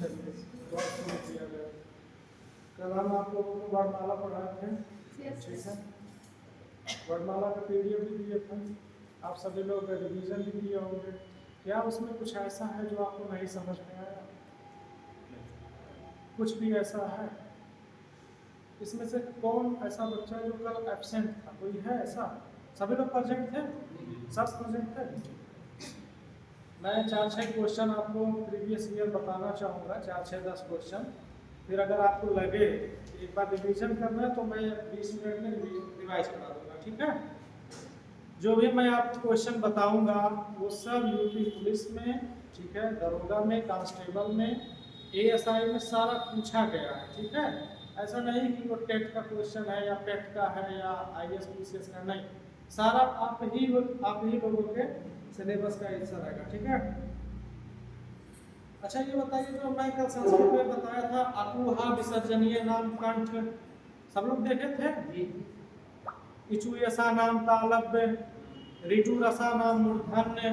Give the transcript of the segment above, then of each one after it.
शुरू किया गया। कल हम आप लोगों को वर्णमाला पढ़ाए थे, ठीक है। वर्णमाला का पीडीएफ भी दिए थे, आप सभी लोग रिवीजन भी किए होंगे। क्या उसमें कुछ ऐसा है जो आपको नहीं समझ में आया? कुछ भी ऐसा है? इसमें से कौन ऐसा बच्चा है जो कल एब्सेंट था? कोई है ऐसा? सभी लोग प्रेजेंट थे? सब प्रेजेंट थे? मैं 4-6 क्वेश्चन आपको प्रीवियस ईयर बताना चाहूँगा, 4-6-10 क्वेश्चन। फिर अगर आपको लगे एक बार रिवीजन करना है तो मैं 20 मिनट में रिवाइज करा दूँगा, ठीक है। जो भी मैं आपको क्वेश्चन बताऊँगा वो सब यूपी पुलिस में, ठीक है, दरोगा में, कांस्टेबल में, एएसआई में सारा पूछा गया है, ठीक है। ऐसा नहीं कि वो टेट का क्वेश्चन है या पेट का है या आईएएस पीसीएस का, नहीं, सारा आप ही लोगों के सिलेबस का आंसर आएगा, ठीक है। अच्छा ये बताइए, जो मैं कल संस्कृत में बताया था अकुहा विसर्जनीय नाम कंठ, सब लोग देखे थे? इचु यसा नाम तालव्य, ऋतु रसा नाम मूर्धन्य,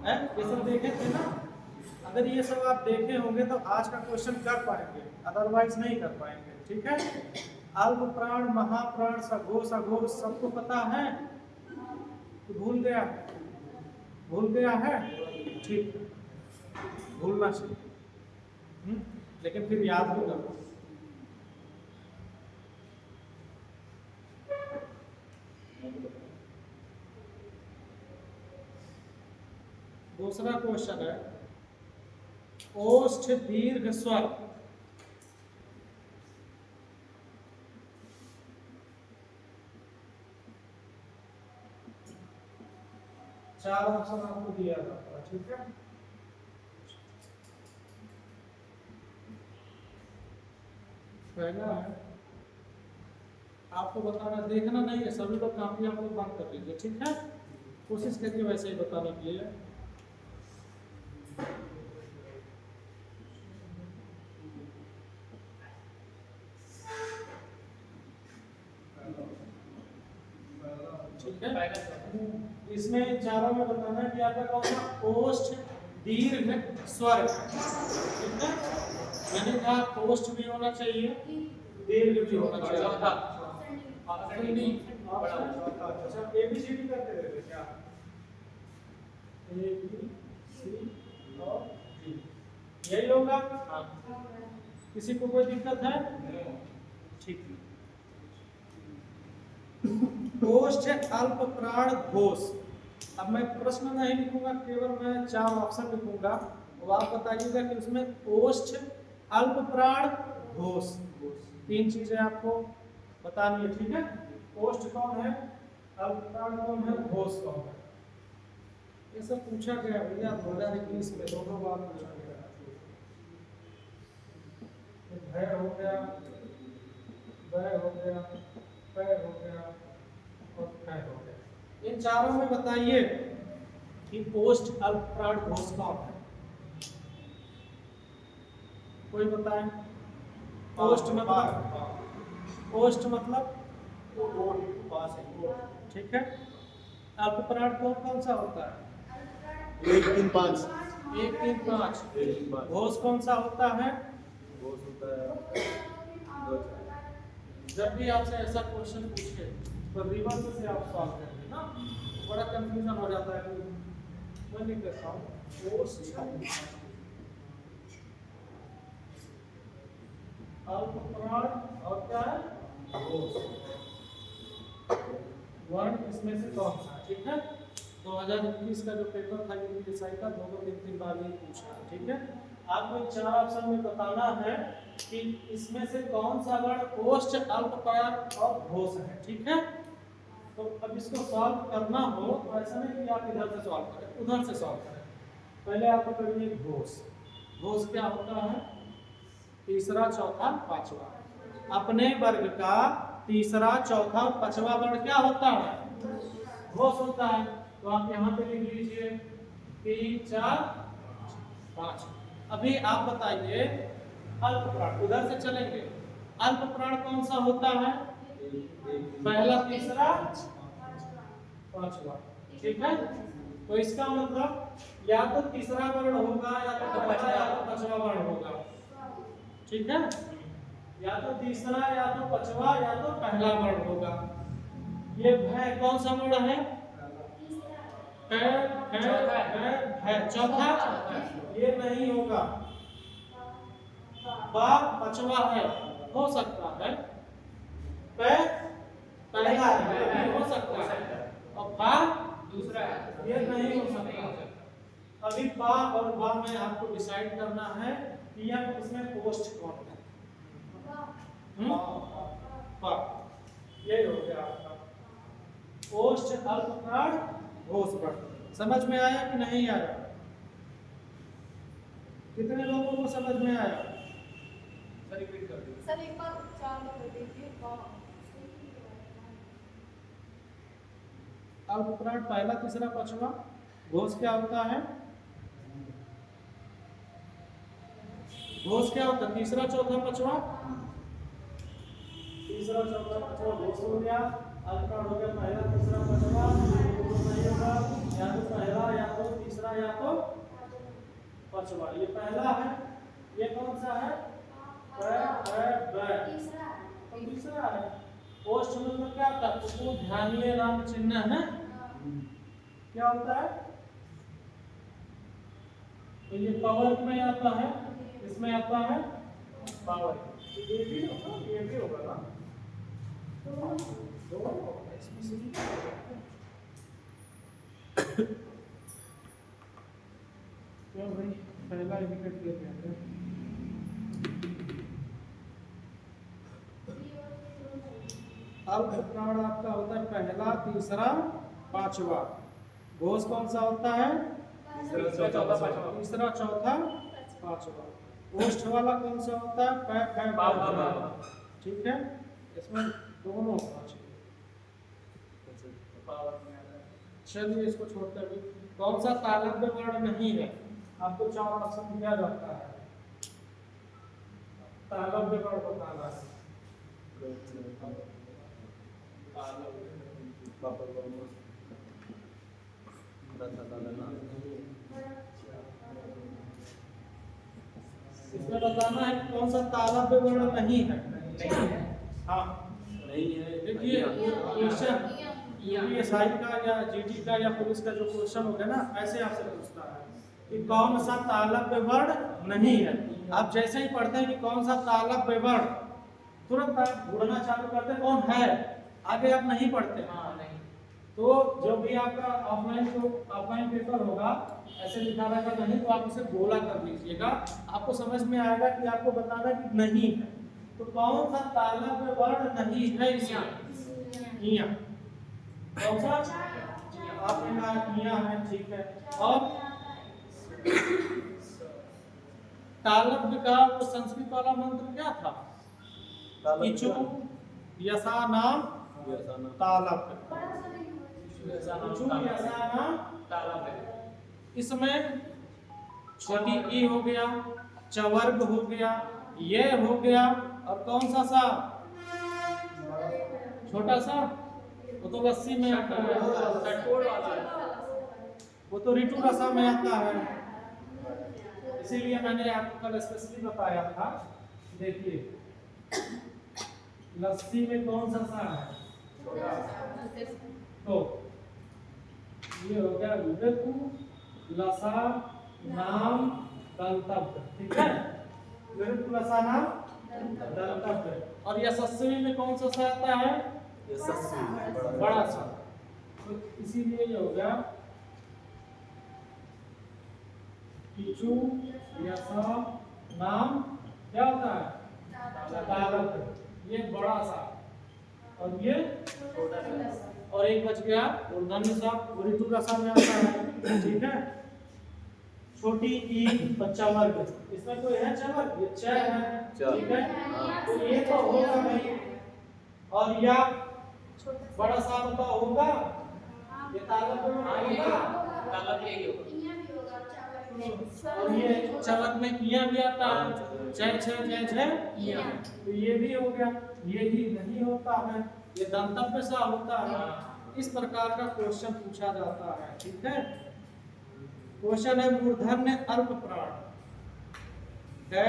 है ये सब देखे थे ना। अगर ये सब आप देखे होंगे तो आज का क्वेश्चन कर पाएंगे, अदरवाइज नहीं कर पाएंगे, ठीक है। अल्प प्राण, महाप्राण, सघोष अघोष सबको पता है तो भूल गया है, ठीक है, भूलना चाहिए, लेकिन फिर याद होगा। दूसरा क्वेश्चन है ओष्ठ दीर्घ स्वर। चार ऑप्शन आपको दिया जाता है, ठीक है। पहला है, आपको बताना, देखना नहीं है, सभी लोग काफी आप लोग बंद कर लीजिए, ठीक है। कोशिश करिए वैसे ही बताने के लिए। ठीक है, इसमें चारों में बताना है कि आपका कौन सा ओष्ठ दीर्घ स्वर, ठीक है। मैंने कहा ओष्ठ भी होना चाहिए, दीर्घ भी होना चाहिए। अच्छा एबीसीडी करते रहते क्या? ए बी सी और डी, यही होगा। किसी को कोई दिक्कत है? ठीक है। ओष्ठ अल्प प्राण घोष। अब मैं प्रश्न नहीं लिखूंगा, केवल मैं 4 ऑप्शन लिखूंगा, वो आप बताइएगा कि उसमें ओष्ठ, अल्प प्राण, घोष, 3 चीजें आपको बतानी है, ठीक है। ओष्ठ कौन है, अल्प प्राण कौन है, घोष कौन है, ये सब पूछा गया भैया 2021 में, दोनों बार पूछा गया। भय हो गया, वय हो गया, पैर हो गया और पैर हो गया। इन चारों में बताइए कि ओष्ठ अल्प प्राण घोष कौन है, कोई बताए। ओष्ठ मतलब, ओष्ठ मतलब ठीक है। अल्प प्राण कौन सा होता है? 1 3 5 1 3 5। घोष कौन सा होता है? घोष होता है 2 4। जब भी आपसे ऐसा क्वेश्चन पूछे तो रिवर्स से आप सॉल्व करेंगे ना, बड़ा कंफ्यूजन हो जाता है। मैं लिख देता हूँ ओष्ठ अल्प प्राण और क्या है, घोष। वर्ण इसमें से कौन सा, ठीक है। 2021 का जो पेपर था यूपीएससी का 2-3 बार ये पूछा, ठीक है। आपको इन 4 ऑप्शन में बताना है कि इसमें से कौन सा वर्ण ओष्ठ, अल्प प्राण और घोष है, ठीक है। तो अब इसको सॉल्व करना हो तो ऐसा नहीं कि आप इधर से सॉल्व करें, उधर से सॉल्व करें। पहले आप करिए घोष। घोष क्या होता है? तीसरा, चौथा, पांचवा। अपने वर्ग का तीसरा, चौथा, पांचवा वर्ण क्या होता है? घोष होता है। तो आप यहाँ पे लिख लीजिए 3 4 5। अभी आप बताइए अल्प प्राण, उधर से चलेंगे। अल्प प्राण कौन सा होता है? पहला, तीसरा, पांचवा, ठीक है। तो इसका मतलब या तो तीसरा वर्ण होगा या तो पहला या तो पांचवा वर्ण होगा, ठीक है? या तो तीसरा या तो पांचवा या तो पहला वर्ण होगा। ये भय कौन सा वर्ण है? चौथा ये नहीं होगा। बा पांचवा है, हो सकता है। पहला है, ये भी हो सकता है। और बा दूसरा है, ये नहीं हो सकता। अभी बा और बा में आपको डिसाइड करना है कि यह इसमें पोस्ट कौन है। बा ये हो गया आपका पोस्ट अल्पप्राण घोषवर्ण। समझ में आया कि नहीं आया? कितने लोगों को समझ में आया? सर रिपीट कर दीजिए। सर एक बार उच्चारण कर दीजिए। अल्पप्राण पहला तीसरा पांचवा। घोष क्या होता है? घोष क्या होता है? तीसरा चौथा पांचवा। तीसरा चौथा पांचवा घोष हो गया। अल्पप्राण हो गया पहला तीसरा पांचवा। नहीं होगा, या तो पहला या तो तीसरा या तो पांचवा। ये पहला है, ये कौन सा है? तीसरा है। पोस्ट मतलब क्या होता है? उसको ध्यानीय नाम चिन्ह है, क्या होता है? तो ये पावर में आता है, इसमें आता है पावर। ये भी होगा ना, दोनों होगा इसमें से। क्यों भाई पहला इंडिकेट किया गया था? अल्पप्राण आपका होता है पहला तीसरा पांचवा। घोष कौन सा होता है? तीसरा चौथा पांचवा। पोस्ट वाला कौन सा होता है? ठीक है, इसमें दोनों होना चाहिए। चलिए इसको छोड़ते हैं। कौन सा तालव्य वर्ण नहीं है? आपको 4 ऑप्शन दिया जाता है। तालव्य वर्ण बताना है। इसमें बताना है कौन सा तालव्य वर्ण नहीं है। हाँ नहीं है। देखिए क्वेश्चन यूपीएसआई का या जीडी का या पुलिस का जो क्वेश्चन होगा ना, ऐसे आपसे पूछता है कि कौन सा तालव्य वर्ण नहीं है। आप जैसे ही पढ़ते हैं कि कौन सा तालव्य वर्ण, तुरंत आप ढूंढना चालू करते हैं कौन है, आगे आप नहीं पढ़ते। तो जो भी आपका ऑफलाइन पेपर होगा ऐसे लिखा रहेगा नहीं, तो आप उसे गोला कर लीजिएगा, आपको समझ में आएगा कि आपको बताना कि नहीं है। तो कौन सा तालव्य वर्ण नहीं है इसमें? इया। कौन सा? आपने कहा इया है, ठीक है। और तालव्य का वो संस्कृत वाला मंत्र क्या था? इचु यसा नाम तालव्य। इसमें छोटी ई हो गया, चवर्ग हो गया, ये हो गया, और कौन सा सा? छोटा सा, वो तो लस्सी में आता है, वो तो ऋतु रसा में आता है। इसीलिए मैंने आपको कल स्पेशली बताया था। देखिए लस्सी में कौन सा सा है? तो ये हो गया ऋतु लसा नाम दंतव्य, ठीक है? ऋतु लसा नाम दंतव्य। और यशस्वी में कौन सा सा आता है? बड़ा सा। तो इसीलिए ये हो गया किचु यसा नाम क्या होता है? तालव्य। ये बड़ा सा और ये छोटा सा। और एक बच गया मूर्धन्य सा, ऋतु रसा में आता है, ठीक है? छोटी ई बच्चा वर्ग, इसमें कोई है चवर्ग? ये च है, ठीक है? तो ये तो होगा नहीं। और या बड़ा सा बताओ होगा? ये तालव्य में होगा? तालव्य यही होगा। और ये चवर्ग में इया भी आता है, इया। तो ये भी हो गया। ये भी नहीं होता है, ये दंतव्य सा होता है। इस प्रकार का क्वेश्चन पूछा जाता है, ठीक है? क्वेश्चन है मूर्धन्य अल्प प्राण है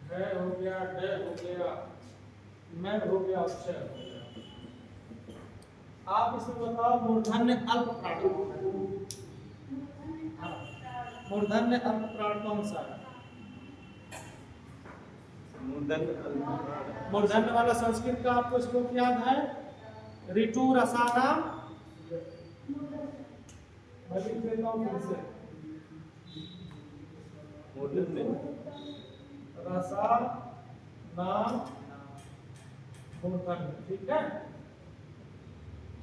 हो गया, डे हो गया, मैं हो गया, अक्षय हो गया। आप इसमें बताओ मूर्धन्य अल्प प्राण, मूर्धन्य अल्प प्राण कौन सा है? मूर्धन्य वाला संस्कृत का आपको श्लोक याद है? ऋतु रसाना, मैं लिख देता हूँ फिर से, रसा नाम मूर्धन्य, ठीक है।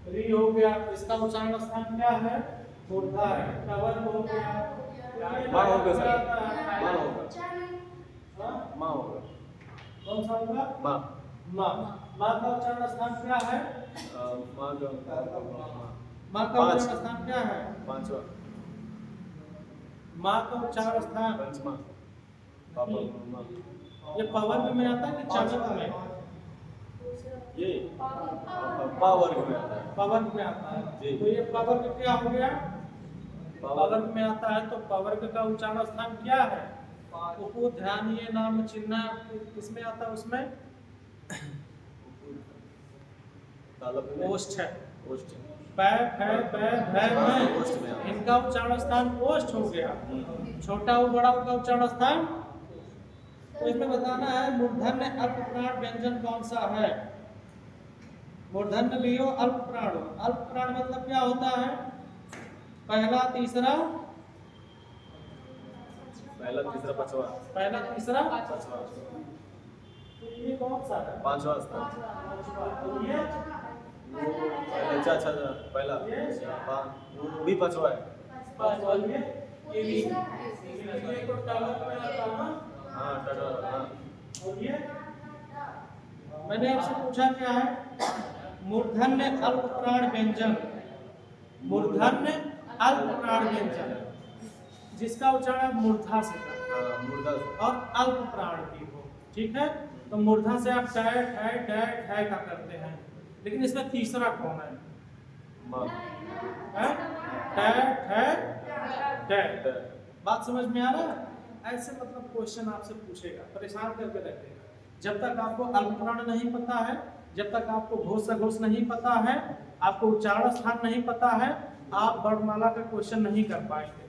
री हो गया, इसका उच्चारण स्थान क्या है? मूर्धा है। कवर हो गया, माँ हो गया सर, माँ माँ होगा, माँ होगा, कौन सा होगा? माँ, माँ। माँ का उच्चारण स्थान क्या है? माँ का माँ का उच्चारण स्थान क्या है? पांचवा, माँ का उच्चारण स्थान पंचमा, पापा माँ, ये पवन में आता है कि चमक में? ये पा वर्ग में आता है, पवन में आता है। जी। तो ये पवर्ग क्या हो गया? पावर पवर्ग में आता है, तो पवर्ग का उच्चारण स्थान क्या है? उपु ध्यान ये नाम चिन्ह किसमें आता है? उसमें ओष्ठ है। ओष्ठ, पै फै भै भै में ओष्ठ में आता है। इनका उच्चारण स्थान ओष्ठ हो गया। छोटा और बड़ा का उच्चारण स्थान, तो इसमें बताना है मूर्धन्य अल्प प्राण व्यंजन कौन सा है। मूर्धन्य लियो, अल्प प्राण। अल्प प्राण मतलब क्या होता है? पहला तीसरा, पहला तीसरा पांचवा, पहला तीसरा, पांचवा, तो ये कौन सा है? पांचवा स्थान, तो ये अच्छा अच्छा अच्छा, पहला वो भी पांचवा है, ये भी, ये तो टावर में आता है ना। हाँ टाटा, हाँ और ये मैंने आपसे पूछा क्या है? मूर्धन्य अल्प प्राण व्यंजन, मूर्धन्य अल्प प्राण व्यंजन जिसका उच्चारण मूर्धा से करें मुर्दा, और अल्प प्राण की हो, ठीक है। तो मूर्धा से आप टै ठै डै ठै का करते हैं, लेकिन इसमें तीसरा कौन है? माँ, हैं? टै ठै डै। बात समझ में आ रहा है? ऐसे मतलब क्वेश्चन आपसे पूछेगा, परेशान करके रखेगा। जब तक आपको अल्प प्राण नहीं पता है, जब तक आपको घोष सघोष नहीं पता है, आपको उच्चारण स्थान नहीं पता है, आप वर्णमाला का क्वेश्चन नहीं कर पाएंगे।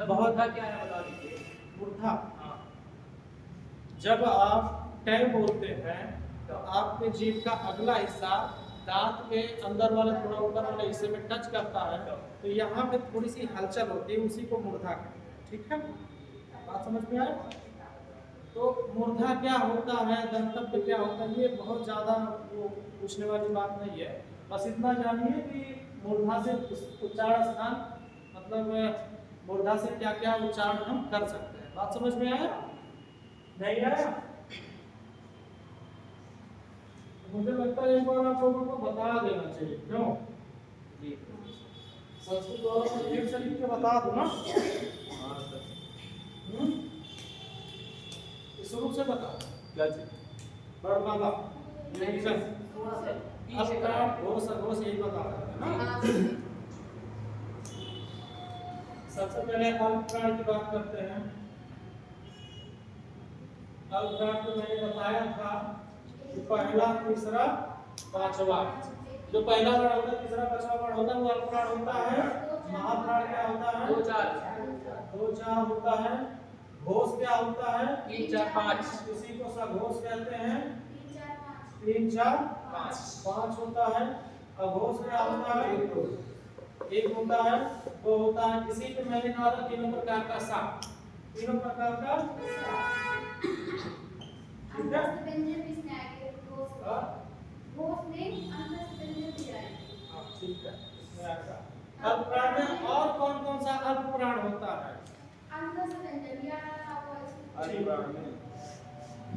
बहुत क्या है बता दीजिए। मूर्धा, जब आप टै बोलते हैं तो आपके जीभ का अगला हिस्सा दांत के अंदर वाले थोड़ा ऊपर वाले हिस्से में टच करता है, तो यहाँ पे थोड़ी सी हलचल होती है, उसी को मूर्धा कहते हैं, ठीक है। बात समझ में आए? तो मूर्धा क्या होता है, दंतव्य क्या होता है, ये बहुत ज़्यादा वो पूछने वाली बात नहीं है। बस इतना जानिए कि मूर्धा से उच्चारण स्थान मतलब मूर्धा से क्या क्या उच्चारण हम कर सकते हैं। बात समझ में आया? नहीं आया? मुझे लगता है एक बार आप लोगों को बता देना चाहिए, क्यों? संस्कृत वालों को एक से लिख के बता दो ना। शुरू से बता क्या चीज? वर्णमाला व्यंजन अल्प घोष अघोष यही बता रहे हैं ना। सबसे पहले अल्प प्राण की बात करते हैं। अल्प प्राण को मैंने बताया था कि पहला तीसरा पांचवा, जो पहला वर्ण होता है तीसरा पांचवा वर्ण होता है वो अल्प प्राण होता है। महाप्राण क्या होता है? 2 4 2 4 होता है। घोष क्या होता है? 3 4 5 किसी को सघोष कहते हैं। 3 4 5 होता है। अघोष क्या होता है? 1 होता है। 2 होता है। इसी पे मैंने कहा था तीनों प्रकार का सा, तीनों प्रकार का ठीक है। ठीक है। अल्प प्राण में और कौन कौन सा अल्प प्राण होता है?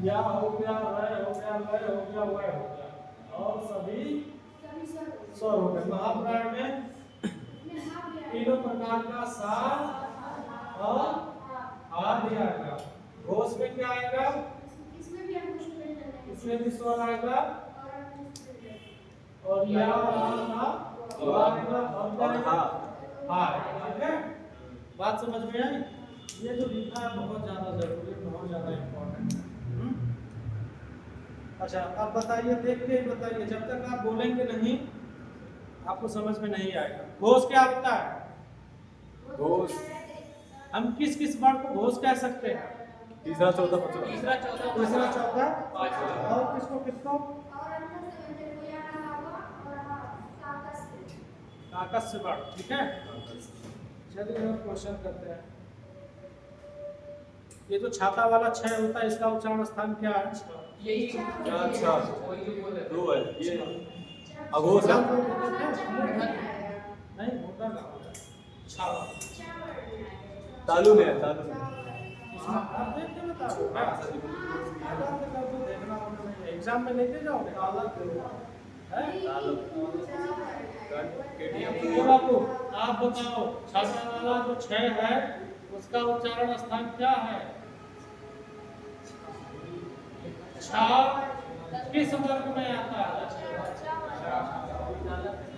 या हो गया, वह हो गया, वह हो गया, वह हो गया, और सभी स्वर हो गए। महाप्राण में तीनों प्रकार का सा और आ दिया आएगा। घोष में क्या आएगा? इसमें भी स्वर आएगा और या और हाँ ठीक है, बात समझ में आई। ये जो लिखा है बहुत ज्यादा जरूरी, बहुत ज्यादा इम्पोर्टेंट है। अच्छा अब बताइए, देख के ही बताइए, जब तक आप बोलेंगे नहीं आपको समझ में नहीं आएगा। घोष क्या होता है? घोष हम किस किस वर्ड को घोष कह सकते हैं? तीसरा चौथा पांचवा तीसरा चौथा और किसको किसको? काकस से वर्ड, ठीक है। चलिए हम क्वेश्चन करते हैं। ये जो छाता वाला छह होता है इसका उच्चारण स्थान क्या है? अच्छा दो है ये अघोष है। नहीं होता ना, छावा। तालु में है तालु में। आप देख के बताओ, देखना एग्जाम में लेके जाओगे तालु ये बाबू आप बताओ, छाता वाला जो छह है उसका उच्चारण स्थान क्या है? छा किस वर्ग में आता है?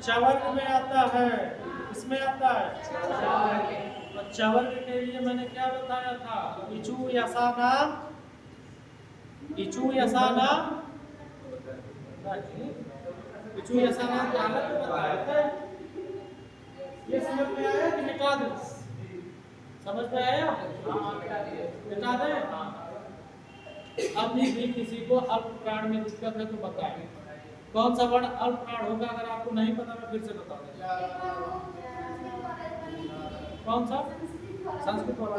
चवर्ग में आता है। इसमें आता है और चवर्ग के लिए मैंने क्या बताया था? इचू यसाना, इचू यसाना, इचू यसाना को अलग बताया था। ये समझ में आया कि मिटा दूं? समझ में आया? मिटा दें? अभी भी किसी को अल्प प्राण में दिक्कत है तो बताएं कौन सा वर्ण अल्प प्राण होगा। अगर आपको नहीं पता मैं फिर से बता दूं। कौन सा? संस्कृत वाला।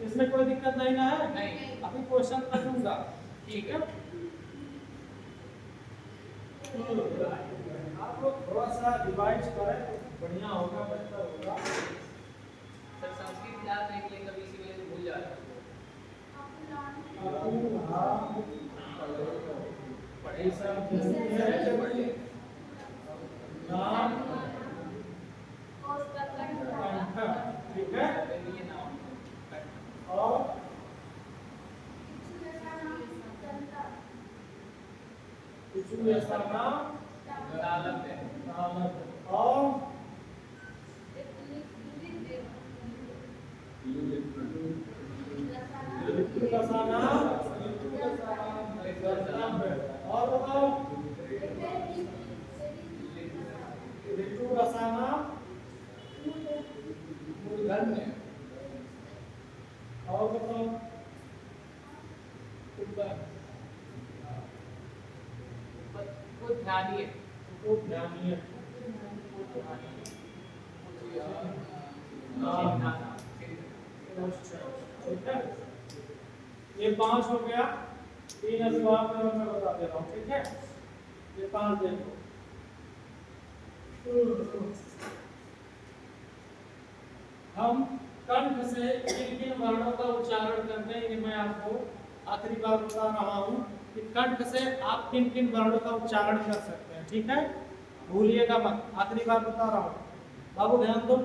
इसमें कोई दिक्कत नहीं ना है? नहीं। अभी क्वेश्चन कर दूंगा, ठीक है। आप लोग थोड़ा सा रिवाइज करें तो बढ़िया होगा, बेहतर होगा। सर संस्कृत याद नहीं किए कभी इसी वजह से भूल जा रहा हूं। पढ़े सब नाम ठीक है। और इचू ऐसा नाम तालब है। और और बताओ ऋतु रसाना मूर्धन्य। और बताओ वो ध्यानीय ध्यानीय। ठीक है, ये 5 हो गया। 3 अभी आप मैं बता दे रहा हूँ, ठीक है। ये 5 देखो। हम कंठ से किन किन वर्णों का उच्चारण करते हैं, ये मैं आपको आखिरी बार बता रहा हूँ कि कंठ से आप किन किन वर्णों का उच्चारण कर सकते हैं, ठीक है। भूलिएगा मत, आखिरी बार बता रहा हूँ। बाबू ध्यान दो,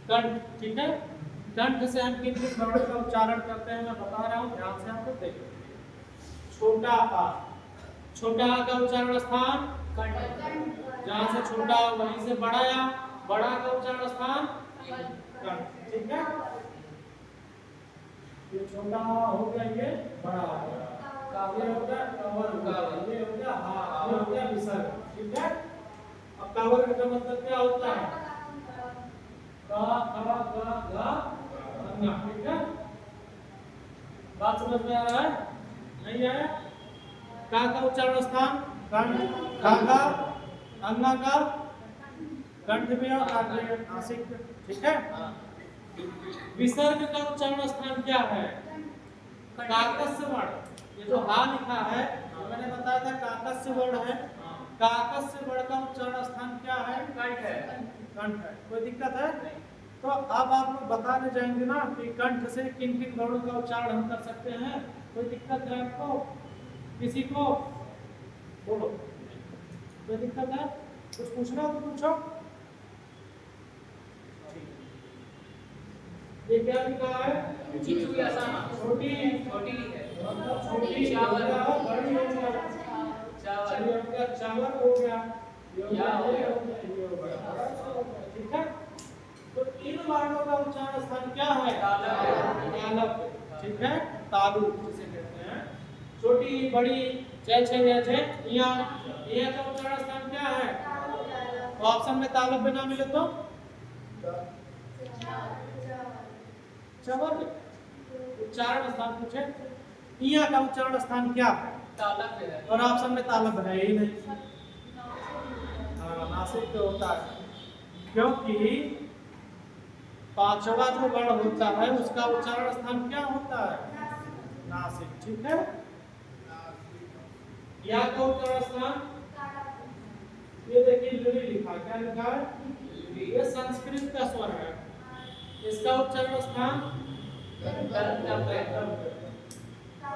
कंठ, ठीक है। कंठ से हम किन किन वर्णों का उच्चारण करते हैं मैं बता रहा हूँ, ध्यान से आपको देखो। छोटा आ, छोटा आ का उच्चारण स्थान जहाँ से छोटा वहीं से बड़ा आ, बड़ा का उच्चारण स्थान कंठ, ठीक है। ये छोटा हो गया, ये बड़ा हो गया, ये हो गया कवर, ये हो गया हाँ, ये हो गया विसर्ग, ठीक है। अब कवर का मतलब क्या होता है? का खा गा गा अन्ना, ठीक है। बात समझ में आ रहा है? नहीं आया? का उच्चारण स्थान कंठ, खा का अन्ना का कंठ में और आगे नासिक, ठीक है। विसर्ग का उच्चारण स्थान क्या है? काकस्य वर्ण। ये जो हा लिखा है मैंने बताया था काकस्य वर्ण है। काकस्य वर्ण का उच्चारण स्थान क्या है? कंठ है। कंठ है। कोई दिक्कत है? तो अब आप लोग बताने जाएंगे ना कि कंठ से किन किन वर्णों का उच्चारण हम कर सकते हैं। कोई दिक्कत है आपको? किसी को बोलो, कोई दिक्कत है? कुछ पूछना हो तो पूछो। ये क्या लिखा है? इचू यसाना छोटी छोटी है। छोटी चावल बड़ी हो गया, चावल चावल हो गया, या हो ठीक है, तालु जिसे कहते हैं। छोटी बड़ी यहाँ का उच्चारण स्थान क्या है? तो ऑप्शन में तालब बिना मिले तो चवर। उच्चारण स्थान पूछे, यहाँ का उच्चारण स्थान क्या है? तालब है। और ऑप्शन में तालब है ही नहीं। हाँ, नासिक तो होता है, क्योंकि पांचवा जो वर्ण होता है उसका उच्चारण स्थान क्या होता है? नासिक। ठीक है, या का उच्चारण स्थान ये देखिए लुरी लिखा, क्या लिखा है? ये संस्कृत का स्वर है, इसका उच्चारण स्थान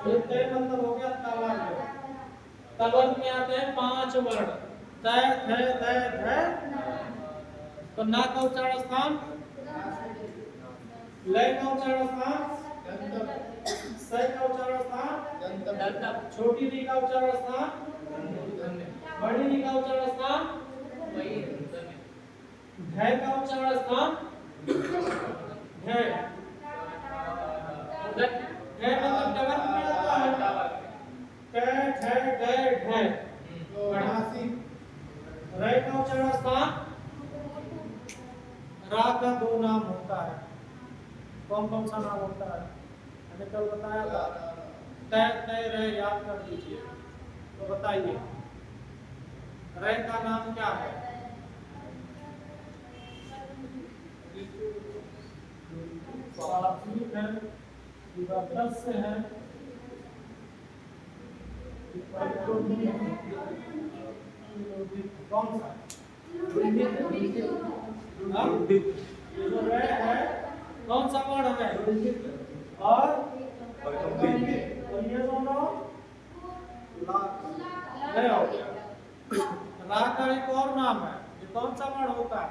ये तय मतलब हो गया तवर्ग। तवर्ग में आते हैं 5 वर्ण, तय थ द ध। तो ना का उच्चारण स्थान, लय का उच्चारण स्थान, सय का उच्चारण स्थान, छोटी री का उच्चारण स्थान, बड़ी री का उच्चारण स्थान, ढ का उच्चारण स्थान, ढ मतलब डबल में आता है, क ठ ड ढ। र का उच्चारण स्थान, रा का 2 नाम होता है। कौन कौन सा नाम होता है? मैंने कल बताया था, तय तय रह याद कर दीजिए। तो बताइए रे का नाम क्या है? सात्विक है, विवर्तस है, कौन सा? जो रे है कौन सा वर्ण है? और ये दोनों रे हो गया। रा का एक और नाम है, ये कौन सा वर्ण होता है?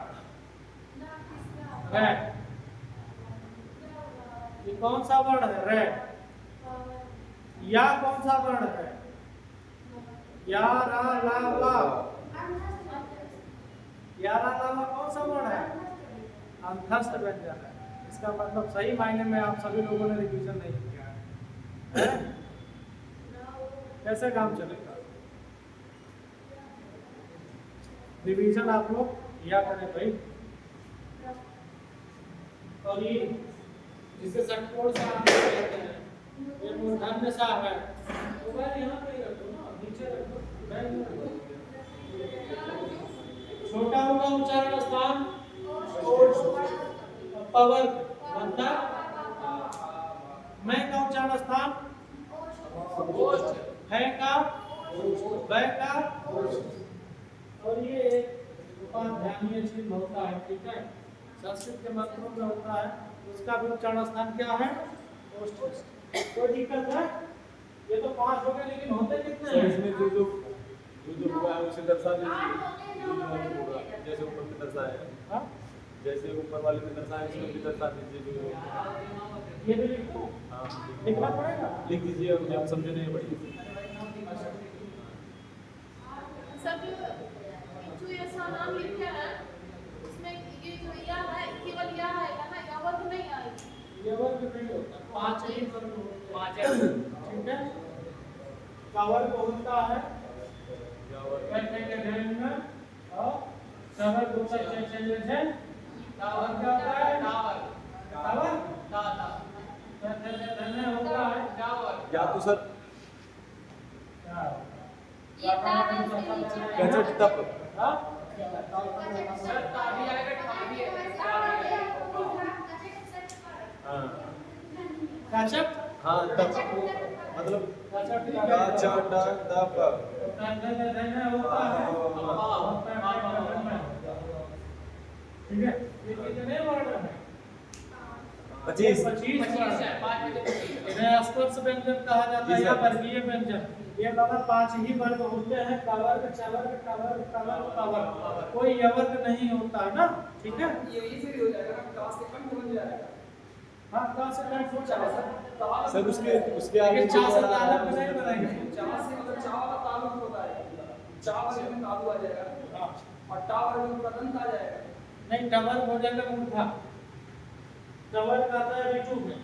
रे। ये कौन सा वर्ण है? रे। या कौन सा वर्ण है? या रा ला वा। या रा ला वा कौन सा वर्ण है? अंतस्थ व्यंजन है। इसका मतलब सही मायने में आप सभी लोगों ने रिवीजन नहीं किया है, कैसे काम चलेगा? रिवीजन आप लोग किया करें भाई। और ये जिसे षटकोण सा कहते हैं, ये मूर्धन्य सा है, तो वह यहाँ पे रखो ना, नीचे रखो। छोटा होगा उच्चारण स्थान पवर मतलब मैं का उच्चारण स्थान है का वह का। और ये एक उपाध्यानीय चिन्ह होता है, ठीक है, संस्कृत के मंत्रों में होता है, उसका भी उच्चारण स्थान क्या है? कोई दिक्कत है? ये तो 5 हो गए, लेकिन होते कितने हैं? इसमें जो हुआ है उसे दर्शा दीजिए, जैसे ऊपर में दर्शाया है, जैसे ऊपर वाले में दर्शाया है इसमें भी दर्शा दीजिए। जो ये भी लिखो, हाँ लिखना पड़ेगा, लिख दीजिए, हम समझे नहीं पड़ेगी। सब जो ये नाम लिखे हैं उसमें ये जो या है केवल या आएगा ना, या वर्ग नहीं आएगा। ये वर्ग नहीं होता, 5 ही वर्ग होता है, 5 है। ठीक है। का वर्ग होता है या वर्ग बैठने के ढंग में, और सवर दो से चेंज है। और क्या होता है? टावर टावर टा टा धन्य होता है। टावर या तो सर क्या? ये तार है इसके नीचे कैसे तब हाँ? सर तावी आएगा, तावी हाँ काचक हाँ तब मतलब काचक का चा टा तब धन्य होता है। ठीक है, ये कितने वर्ण हैं? 25 25 है, 5 में से 25 है। इन्हें स्पर्श व्यंजन कहा जाता है या वर्गीय व्यंजन। ये बाबा 5 ही वर्ग होते हैं, कवर्ग, चवर्ग, टवर्ग, तवर्ग, पवर्ग, कोई यवर्ग नहीं होता है ना, ठीक है। यही से हो जाएगा ना, क्लास के कंठ बन जाएगा। हाँ, कहाँ से कंठ हो जाएगा सर उसके आगे लेकिन 4 से तालब में नहीं बनाएंगे। चा से मतलब चा वाला तालुक होता है, चा वाले में तालु आ जाएगा, और टा वाले में पूरा दंत आ जाएगा। नहीं, टवर्ग हो जाएगा मूर्धा, टवर्ग आता है ऋतु में,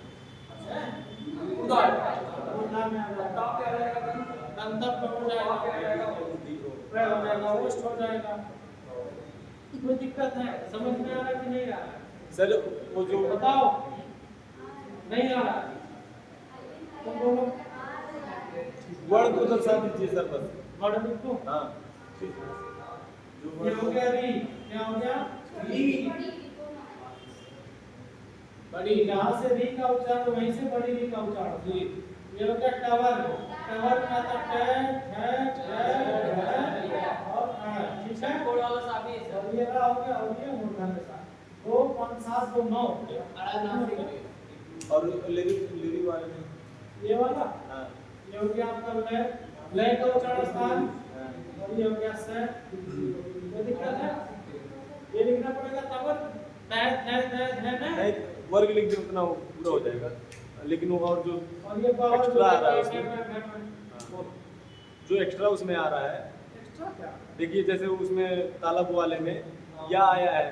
उदा आएगा। उदा में आ और जाएगा, टा पे आ जाएगा दंत, दंतक पे हो वा पे आ जाएगा, जाएगा पे हो जाएगा, ओष्ठ हो जाएगा। कोई दिक्कत है? समझ में आ रहा है कि नहीं आ रहा है? सर वो जो बताओ, नहीं आ रहा? तुम बोलो, वर्ड को दर्शा दीजिए सर बस। वर्ड लिखो। हाँ ये हो गया री, क्या हो गया? री। बड़ी, जहाँ से री का उच्चारण वहीं से बड़ी री का उच्चारण। री। ये हो गया टवर, टवर का था टे, और ठीक है? कोड वाला साहब ही है सर। और ये रहा हो गया, और ये मूर्धन्य सा। 2 5 7 2 9 अड़ा नाम से करिए। और लिरी वाले में ये वाला, हाँ ये हो गया आपका लय, लय का उच्चारण स्थान, हाँ और ये हो गया से। कोई दिक्कत है? ये लिखना पड़ेगा तवर, नहीं वर्ग लिख दे उतना वो पूरा हो जाएगा, लेकिन वो और जो और ये पावर एक्स्ट्रा आ रहा है उसमें, जो एक्स्ट्रा उसमें आ रहा है, एक्स्ट्रा क्या? देखिए जैसे उसमें तालब वाले में या आया है,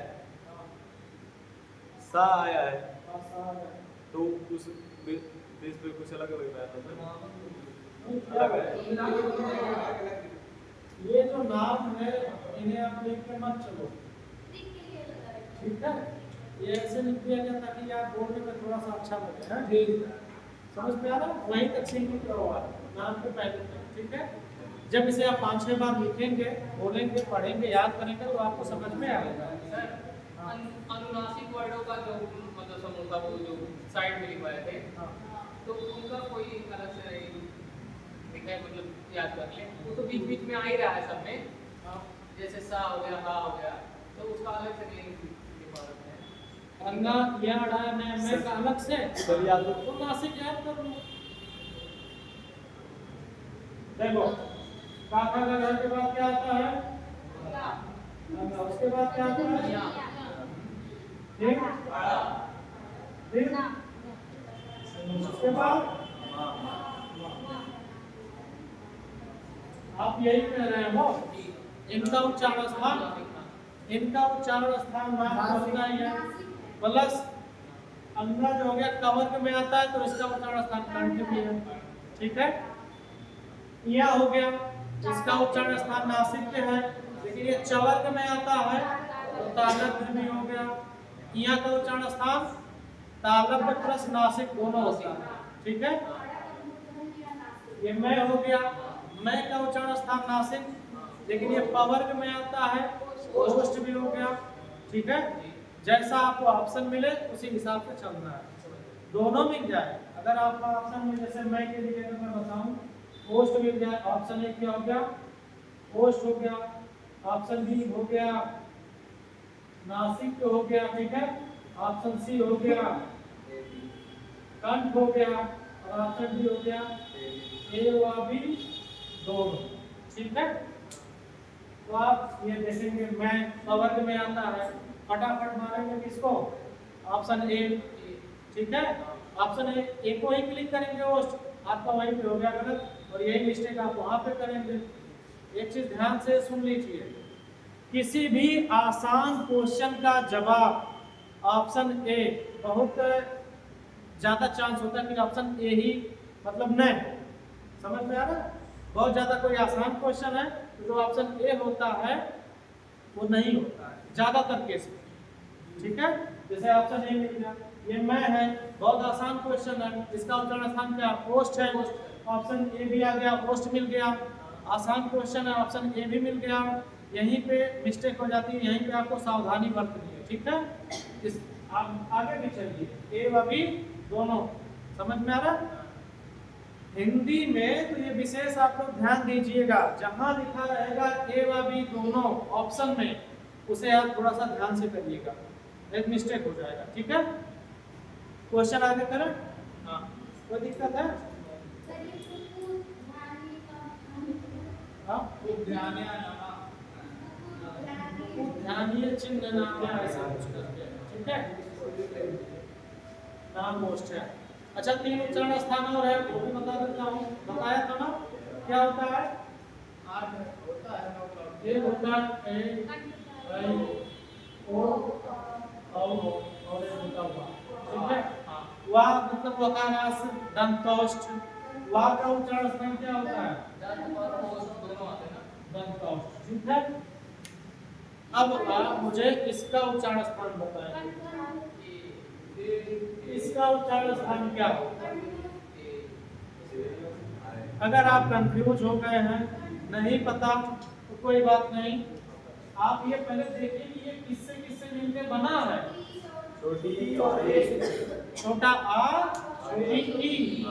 सा आया है, तो उस बेस पे कुछ अलग लग रहा है। अलग है। ये जो नाम है इन्हें आप लिख के मत चलो, ठीक है? ये ऐसे लिख दिया गया ताकि आप बोलने में थोड़ा सा अच्छा लगे, है? ठीक, समझ में आ रहा? वहीं तक सीमित करो आप नाम के पहले तक, ठीक है? जब इसे आप 5-6 बार लिखेंगे, बोलेंगे, पढ़ेंगे, याद करेंगे तो आपको समझ में आएगा। सर अनुनासिक वर्डों का जो मतलब समूह था वो जो साइड में लिखवाए थे, हाँ। तो उनका कोई अलग से नहीं लिखा है, मतलब याद कर ले। वो तो बीच बीच में आ ही रहा है सब में, हाँ। जैसे सा हो गया, हा हो गया, तो उसका अलग से नहीं लिखवा रखा है। अन्ना या डा ने में का अलग से सर याद रखो। तो नासिक याद कर लो। देखो काका का घर के बाद क्या आता है? उसके बाद क्या आता है? ठीक, ठीक, उसके बाद आप यही कह रहे हो, इनका उच्चारण स्थान, इनका उच्चारण स्थान नाम होता है प्लस अंगा जो हो गया कवर्ग में आता है, तो इसका उच्चारण स्थान कंठ में है, ठीक है? या हो गया, इसका उच्चारण स्थान नासिक पे है, लेकिन ये चवर्ग में आता है तो तालव्य भी हो गया। या का उच्चारण स्थान तालव्य प्लस नासिक दोनों होता है, ठीक है? ये मैं हो गया, मैं का उच्चारण स्थान नासिक, लेकिन ये पवर्ग में आता है, ओष्ठ भी हो गया, ठीक है? जैसा आपको ऑप्शन मिले उसी हिसाब से चलना है, दोनों मिल जाए। अगर आपका ऑप्शन में जैसे मैं के लिए अगर मैं बताऊं, ओष्ठ मिल जाए, ऑप्शन ए क्या हो गया? ओष्ठ हो गया, ऑप्शन बी हो गया नासिक हो गया, ठीक है? ऑप्शन सी हो गया कंठ हो गया, और ऑप्शन डी हो गया ए व बी दोनों, ठीक है? तो आप ये देखेंगे मैं पवर्ग में आता है, फटाफट मारेंगे किसको? ऑप्शन ए, ठीक है? ऑप्शन ए को ही क्लिक करेंगे, ओष्ठ आपका वहीं पे हो गया गलत, और यही मिस्टेक आप वहां पे करेंगे। एक चीज ध्यान से सुन लीजिए, किसी भी आसान क्वेश्चन का जवाब ऑप्शन ए, बहुत ज्यादा चांस होता है कि ऑप्शन ए ही मतलब नहीं हो। समझ में आ रहा है? बहुत ज्यादा कोई आसान क्वेश्चन है तो जो ऑप्शन ए होता है वो नहीं होता है ज्यादातर केस में, ठीक है? जैसे ऑप्शन ए मिल गया, ये मैं है, बहुत आसान क्वेश्चन है, इसका उच्चारण स्थान क्या? ओष्ठ है, ऑप्शन ए भी आ गया, ओष्ठ मिल गया, आसान क्वेश्चन है, ऑप्शन ए भी मिल गया। यहीं पे मिस्टेक हो जाती है, यहीं पे आपको सावधानी बरतनी है, ठीक है? इस आगे भी चलिए, ए व बी दोनों, समझ में आ रहा है? हिंदी में तो ये विशेष आप लोग ध्यान दीजिएगा, जहां लिखा रहेगा ए व बी दोनों ऑप्शन में, उसे आप थोड़ा सा ध्यान से करिएगा, एक मिस्टेक हो जाएगा, ठीक है? क्वेश्चन आगे करें? हाँ, कोई दिक्कत है? हाँ, उद्यानीय चिन्ह नाम है, ऐसा कुछ करके, ठीक है? नाम ओष्ठ है। अच्छा, 3 उच्चारण स्थान और है, वो भी बता देता हूँ, बताया था ना? क्या होता है? 8 होता है, एक होता है ए, ओ, और एक होता हुआ, ठीक है? हाँ, वा मतलब वकारास दंतौष्ठ। वा का उच्चारण स्थान क्या होता है? दंत और ओष्ठ दोनों आते हैं ना। दंतौष्ठ। ठीक है, अब आप मुझे इसका उच्चारण स्थान बताएं। इसका उच्चारण स्थान क्या होता है? अगर आप कंफ्यूज हो गए हैं, नहीं पता, तो कोई बात नहीं, आप ये पहले देखिए कि ये किससे किससे मिलकर बना है। छोटा आ, छोटी ई।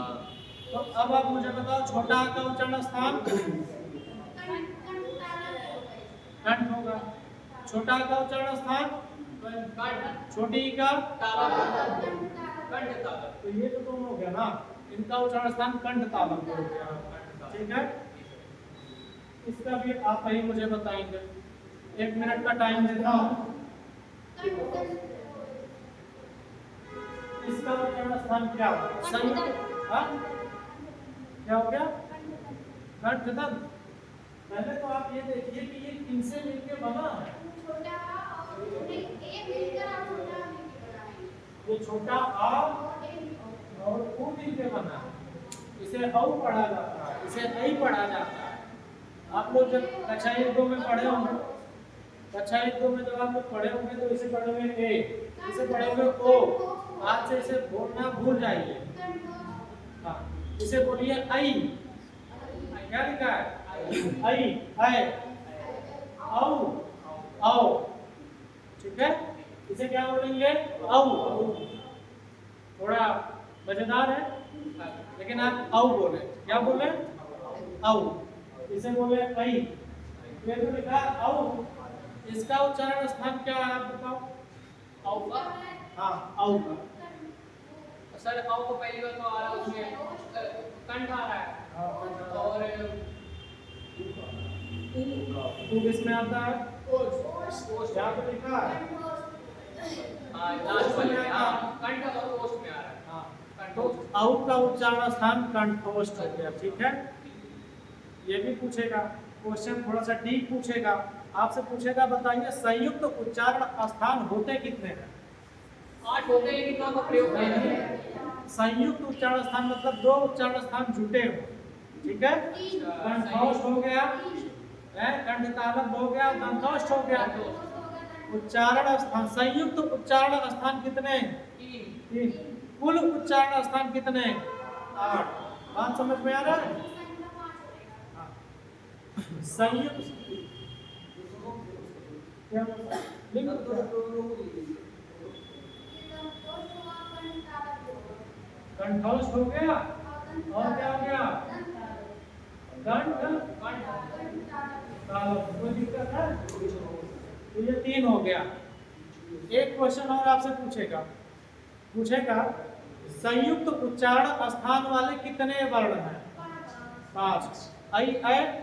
तो अब आप मुझे बताओ, छोटा आ का उच्चारण स्थान कंठ होगा। छोटा आ का उच्चारण स्थान कंठ। छोटी ई का तालव्य। कंठ तालव्य। तो ये तो दोनों हो गया ना, इनका उच्चारण स्थान कंठ तालव्य हो गया। ठीक है, इसका भी आप ही मुझे बताएंगे। 1 मिनट का टाइम देता हूँ। इसका उच्चारण स्थान क्या होगा? संयुक्त। हाँ, क्या हो गया? कंठ दंत। पहले तो आप ये देखिए कि ये किनसे मिलके बना है। ये छोटा आ और ऊ मिलके बना है। इसे औ पढ़ा जाता है, इसे ऐ पढ़ा जाता है। आप लोग जब कक्षा 1-2 में पढ़े होंगे, कक्षा 1-2 में जब आप लोग पढ़े होंगे तो इसे पढ़ोगे ए, इसे पढ़ोगे ओ। आज से इसे बोलना भूल जाइए। हाँ, इसे बोलिए आई। क्या लिखा है? आई, ऐ, औ, औ। ठीक है, इसे क्या बोलेंगे? औ। थोड़ा मजेदार है, लेकिन आप औ बोले। क्या बोले? औ। इसे बोले ऐ। ये तो लिखा है औ। इसका उच्चारण स्थान क्या है, आप बताओ? औ का। हाँ, औ का। सर औ को पहली बार तो आ रहा है, उसमें कंठ आ रहा है। हाँ, और ऊ किसमें आता है? ओष्ठ। यहाँ पे लिखा है। हाँ, लास्ट वाले में। हाँ, कंठ और ओष्ठ में आ रहा है। हाँ, कंठ तो ओष्ठ। औ का उच्चारण स्थान कंठोष्ठ हो गया। ठीक है, ये भी पूछेगा क्वेश्चन, थोड़ा सा डीप पूछेगा। आपसे पूछेगा, बताइए संयुक्त उच्चारण स्थान होते कितने हैं? 8 होते हैं, लेकिन 9 का प्रयोग किया जाता है। संयुक्त उच्चारण स्थान मतलब 2 उच्चारण स्थान जुटे हो। ठीक है, कंठोष्ठ हो गया, कंठ तालव्य हो गया, दंतोष्ठ हो गया। उच्चारण स्थान, संयुक्त उच्चारण स्थान कितने? 3। कुल उच्चारण स्थान कितने? 8। बात समझ में आ रहा है? हाँ। संयुक्त क्या कंठोष्ठ हो गया, और क्या हो गया? कंठ तालव्य। कोई दिक्कत है? तो ये 3 हो गया। एक क्वेश्चन और आपसे पूछेगा संयुक्त उच्चारण स्थान वाले कितने वर्ण हैं? 5। ऐ,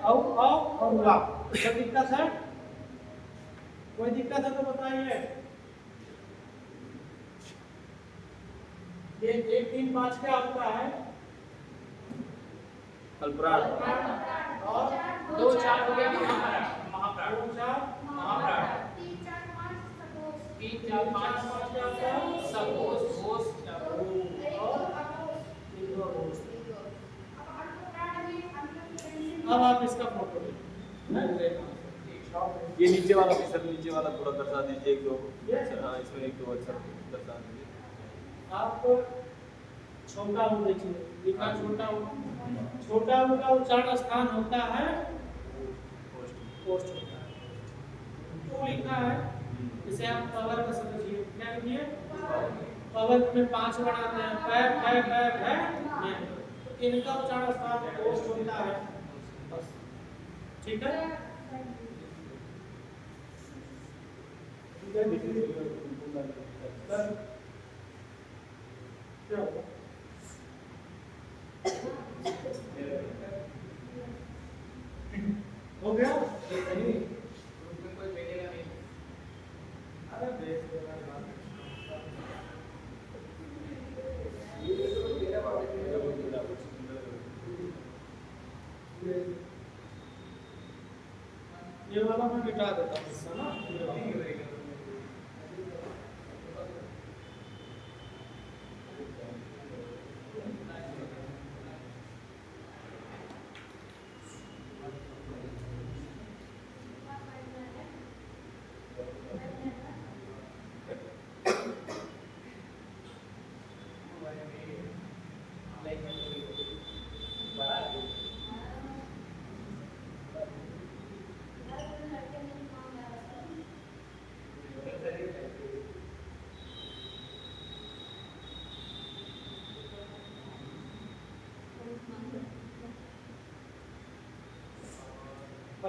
औ, और वा। कोई दिक्कत है? कोई दिक्कत है तो बताइए। ये 1, 3, 5 क्या होता है? अल्पराध। और 2, 4 हो गया महाप्राण। 2, 4 महाप्राण। 3, 4, 5 क्या होता है? सकोष, घोष, अब आप इसका फोटो लीजिए। ये नीचे वाला भी सर, नीचे वाला थोड़ा दर्शा दीजिए। 1-2 अक्षर। हाँ, इसमें 1-2 अक्षर दर्शा दीजिए। आप छोटा ऊ देखिए, लिखा छोटा ऊ। छोटा ऊ का उच्चारण स्थान होता है पोस्ट होता है। तो लिखा है, इसे आप पवर का समझिए। क्या लिखिए? पवर में 5 वर्ण आते हैं, पै, ये। तो इनका उच्चारण स्थान पोस्ट होता है। बस, ठीक है? क्या होगा? हो गया? उसमें कोई मिलेगा नहीं। अरे देख ये वाला मैं मिटा देता हूँ इससे ना।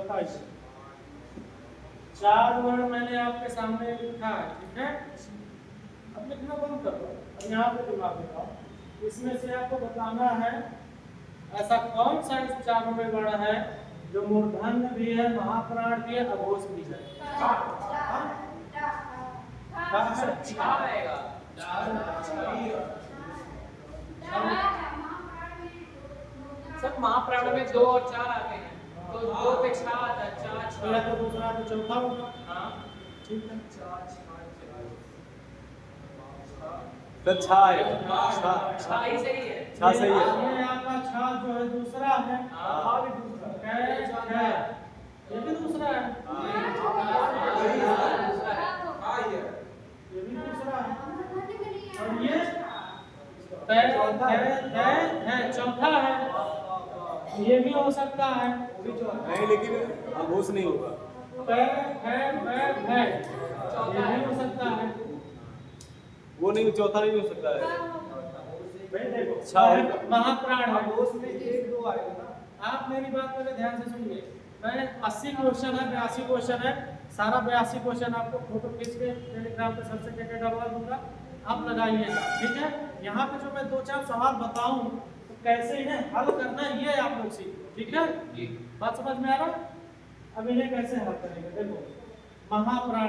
बताइए। 4 वर्ण मैंने आपके सामने लिखा है, ठीक है। अब लिखना बंद करो, अब यहाँ पे दिमाग लगाओ। इसमें से आपको बताना है ऐसा कौन सा इस चारों में वर्ण है जो मूर्धन्य भी है, महाप्राण भी है, अघोष भी है। छा आएगा। सब महाप्राण में 2 और 4 आते हैं, तो 2 पे छा आता है, छा पहला तो दूसरा तो चौथा होगा। हाँ ठीक है, सर छा आएगा। छा छा ही सही है। छा सही है। ये आपका छा जो है दूसरा है। हाँ। भी दूसरा है, ये भी दूसरा है, ये भी दूसरा है, और ये है चौथा है। ये भी हो सकता है, नहीं, लेकिन अघोष नहीं होगा। है, ये भी हो सकता है। वो नहीं, चौथा नहीं हो सकता है। अच्छा, महाप्राण है। आप मेरी बात पहले ध्यान से सुनिए। मैं 80 क्वेश्चन है, 82 क्वेश्चन है, सारा 82 क्वेश्चन आपको फोटो खींच के टेलीग्राम पे सबसे क्या डलवा दूंगा, आप लगाइएगा, ठीक है। यहाँ पे जो मैं 2-4 सवाल बताऊं तो कैसे इन्हें हल करना है ये आप लोग सीखो, ठीक है। बात समझ में आ रहा? अब इन्हें कैसे हल करेंगे, देखो महाप्राण,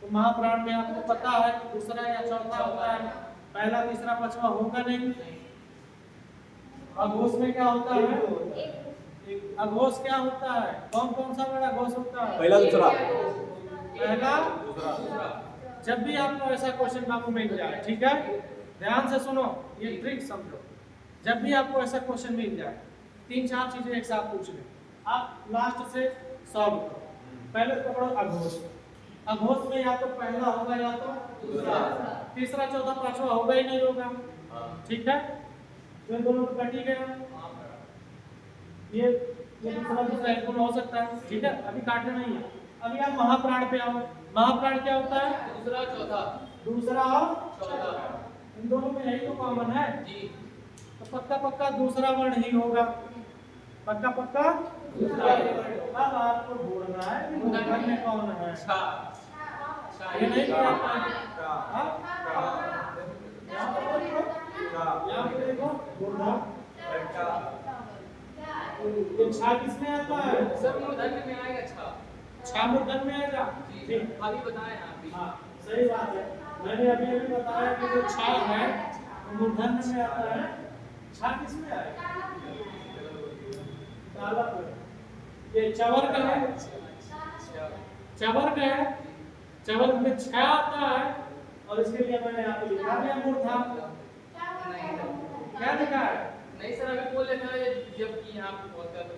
तो महाप्राण में आपको पता है कि दूसरा या चौथा होता है, पहला तीसरा पांचवा होगा नहीं। अघोष में क्या होता है? अघोष क्या होता है? कौन कौन सा बड़ा अघोष होता है? पहला दूसरा। पहला दूसरा। जब भी आपको ऐसा क्वेश्चन आपको मिल जाए, ठीक है, ध्यान से सुनो, ये ट्रिक समझो। जब भी आपको ऐसा क्वेश्चन मिल जाए, 3-4 चीजें एक साथ पूछ ले, आप लास्ट से सॉल्व करो। पहले पकड़ो अघोष। अघोष में या तो पहला होगा या तो दूसरा, तीसरा चौथा पांचवा होगा ही नहीं होगा, ठीक है। तो इन दोनों को कट ही गया। ये दूसरा एक हो सकता है, ठीक है, अभी काटना नहीं है। अभी आप महाप्राण पे आओ। महाप्राण क्या होता है? दूसरा चौथा। दूसरा और चौथा। इन दोनों में यही तो कॉमन है, जी। तो पक्का पक्का दूसरा वर्ण ही होगा, पक्का पक्का दूसरा। अब आपको ढूंढना है कि मूर्धन्य में कौन है। छा। ये नहीं किया आपने? यहाँ पे देखो मूर्धन्य, ये छा किसमें आता है? सर मूर्धन्य में आएगा छा। छा मूर्धन्य में आएगा, जी, ठीक। अभी बताएं आप भी। हाँ, सही बात है। मैंने अभी बताया कि जो छा है वो मूर्धन्य में आता है। छा किसमें आएगा? काला पर। ये चवर्ग है, चवर्ग है, चवर्ग में छा आता है, और इसके लिए मैंने यहाँ पे लिखा दिया मूर्धा। क्या लिखा है? नहीं सर, अभी बोल लेना है जबकि यहाँ पे होता तो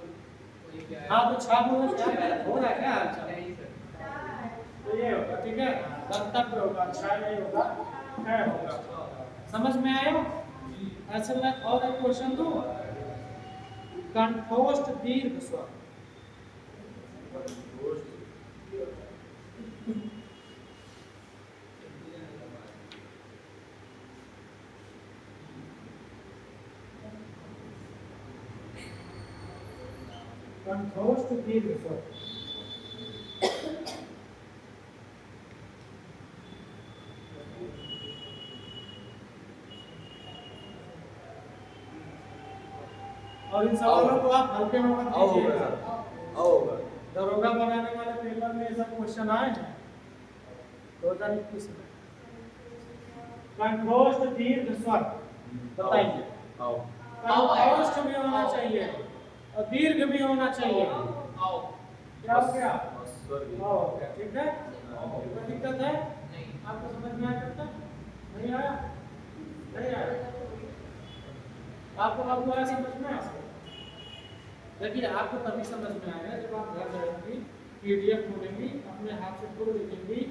वही क्या है। हाँ, तो छा बोलना क्या हो रहा है क्या? अच्छा, नहीं सर। तो ये होगा, ठीक है, गंतव्य होगा, छा नहीं होगा, क्या होगा। समझ में आया? ऐसे में और एक क्वेश्चन दूं, कंठोष्ठ दीर्घ स्वर। कंठोष्ठ दीर्घ स्वर। और इन सवालों को आप हल्के में मत लीजिएगा। दरोगा बनाने वाले पेपर में ये सब क्वेश्चन आए हैं 2021 में। कंठोष्ठ दीर्घ स्वर बताइए। कंठोष्ठ भी होना चाहिए और दीर्घ भी होना चाहिए। आओ। क्या हो गया? ठीक है, कोई दिक्कत है? नहीं। आपको समझ में आया? करता नहीं आया? नहीं आया? आपको आया समझ में? देखिए, आपको तभी समझ में आएगा जब आप घर जाएंगी, पीडीएफ खोलेंगी, अपने हाथ से खुद लिखेंगी,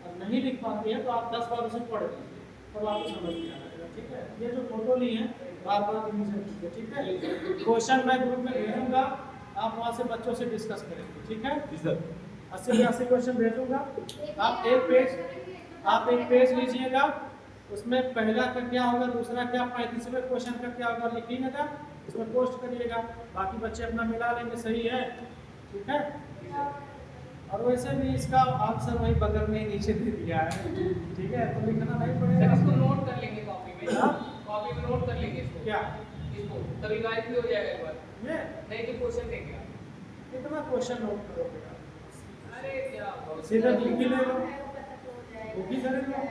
और नहीं लिख पाती है तो आप 10 बार उसे पढ़ लीजिए, तब आपको समझ में आएगा, ठीक है। ये जो फोटो ली है बार बार रिवीजन कीजिए, ठीक है। क्वेश्चन मैं ग्रुप में भेजूंगा, आप वहाँ से बच्चों से डिस्कस करेंगे, ठीक है। 80-82 क्वेश्चन भेजूंगा। आप एक पेज लीजिएगा, उसमें पहला का क्या होगा, दूसरा क्या, 35वें क्वेश्चन का क्या होगा लिखिएगा, उसमें पोस्ट करिएगा। बाकी बच्चे अपना मिला लेंगे, सही है। ठीक है। और वैसे भी इसका आंसर वही बगल में ही नीचे दे दिया है, ठीक है, तो लिखना नहीं सर पड़ेगा। इसको नोट कर लेंगे कॉपी में, हाँ? कॉपी में नोट कर लेंगे इसको, क्या इसको तो रिवाइज भी हो जाएगा एक बार, ये नहीं तो क्वेश्चन देंगे। कितना क्वेश्चन नोट करोगे आप? अरे क्या सीधा लिख ही ले लो, बुक ही कर लो।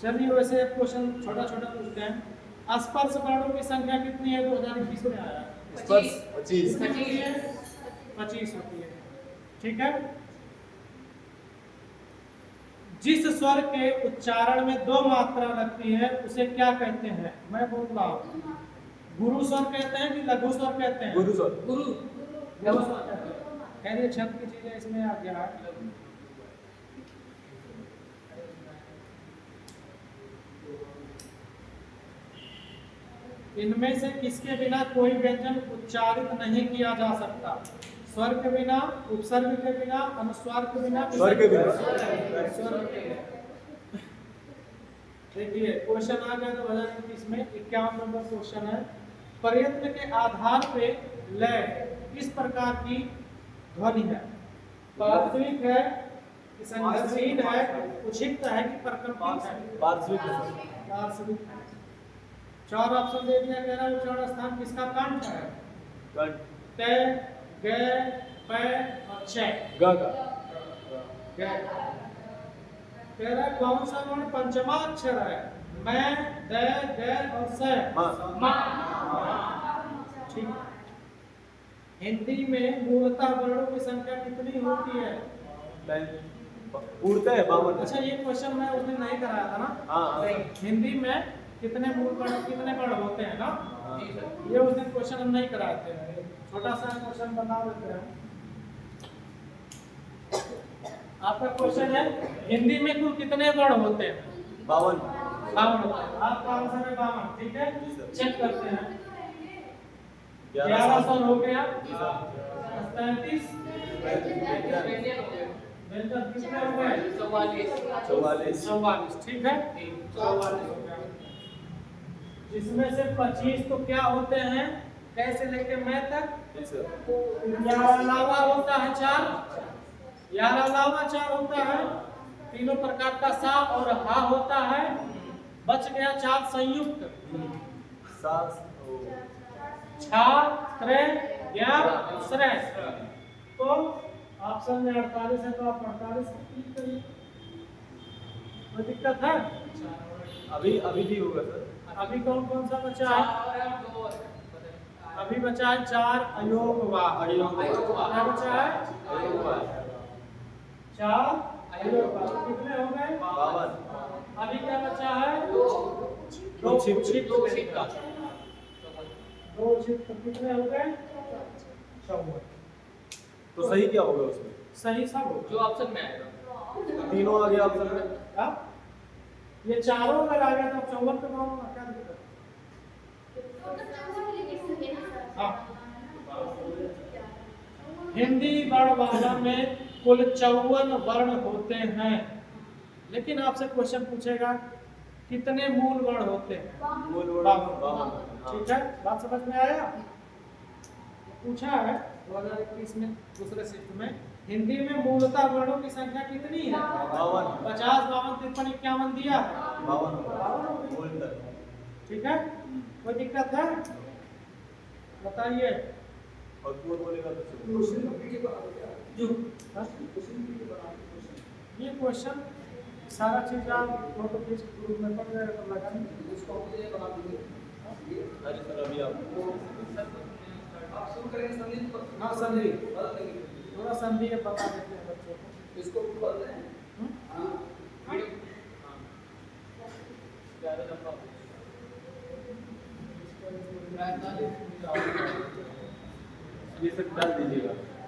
चलिए वैसे एक क्वेश्चन छोटा छोटा पूछते हैं। स्पर्श बाणों की संख्या कितनी है 2021 में आया? स्पर्श 25 25 होती है, ठीक है। जिस स्वर के उच्चारण में 2 मात्रा लगती है उसे क्या कहते हैं? मैं बोल रहा हूँ, गुरु स्वर कहते हैं कि लघु स्वर कहते हैं? गुरु स्वर। गुरु गुरु स्वर कहते हैं। खैर छंद की चीजें इसमें आ गया है। इनमें से किसके बिना कोई व्यंजन उच्चारित नहीं किया जा सकता? स्वर के बिना, उपसर्ग के बिना, अनुस्वार के बिना, स्वर के बिना। स्वर के बिना। देखिए क्वेश्चन आ गया 2021 में 51 नंबर क्वेश्चन है। प्रयत्न के आधार पे लय किस प्रकार की ध्वनि है? पार्श्विक है, संगीत है, उच्छिष्ट है कि प्रकम्पित है? पार्श्विक पार्श्विक है। 4 ऑप्शन दे दिया गया है। उच्चारण स्थान किसका कंठ है? कंठ ट, ग, प और छ। ग का ग। कह रहा है कौन सा वर्ण पंचमा अक्षर है? मैं, द, ग और स। मां। ठीक। हिंदी में मूलतः वर्णों की संख्या कितनी होती है? पूर्णतः 52। अच्छा ये क्वेश्चन मैं उस दिन नहीं कराया था ना? हाँ हिंदी में कितने मूल वर्ण, कितने वर्ण होते हैं ना? हाँ। ये उस दिन क्वेश्चन हम नहीं कराए थे। छोटा सा क्वेश्चन बता देते हैं। आपका क्वेश्चन है हिंदी में कुल कितने वर्ण होते हैं? 52। 52 होते हैं। आपका आंसर है 52, ठीक है। चेक करते हैं। 11 स्वर हो गया, 35 व्यंजन कितने हो गए? 44, ठीक है। 44 हो गया। जिसमें से 25 तो क्या होते हैं? कैसे लेके मैं तक? यार अलावा होता है 4, यार अलावा 4 होता है। तीनों प्रकार का सा और हा होता है। बच गया 4 संयुक्त। छा, त्रे, ज्ञा, श्रेय। तो ऑप्शन में 48 है तो आप 48 क्लिक करिए। कोई दिक्कत है? अभी भी होगा सर। अभी कौन कौन सा बचा है? अभी बचा है 4 अयोगवाह। क्या बचा है? 4 अयोगवाह। कितने हो गए? 52। अभी क्या बचा है? 2 उच्छिष्ट कितने हो गए? 54। तो सही क्या होगा उसमें? सही सब होगा। जो ऑप्शन में आएगा तीनों आ गया ऑप्शन में। हाँ? ये चारों अगर आ गया तो 54 पे मानूंगा, क्या दिक्कत? हाँ। हिंदी वर्णमाला में कुल 54 वर्ण होते हैं, लेकिन आपसे क्वेश्चन पूछेगा कितने मूल वर्ण होते हैं? 52। ठीक है, बात समझ में आया? पूछा है 2021 में दूसरे शिफ्ट में हिंदी में मूलतः वर्णों की संख्या कितनी है? 52। 50, 52, 53, 51 दिया है। 52। ठीक है, कोई दिक्कत है? बताइए। और पूर्ण बोलेगा तो ये क्वेश्चन सारा चीज आप फोटो खींच ग्रुप में पढ़ रहे तो लगा नहीं। अरे सर अभी आप शुरू करेंगे संधि पर। हाँ संधि, बदल देंगे। थोड़ा संधि के बता देते हैं बच्चों को। इसको बदल दें। हाँ। ये सब डाल दीजिएगा।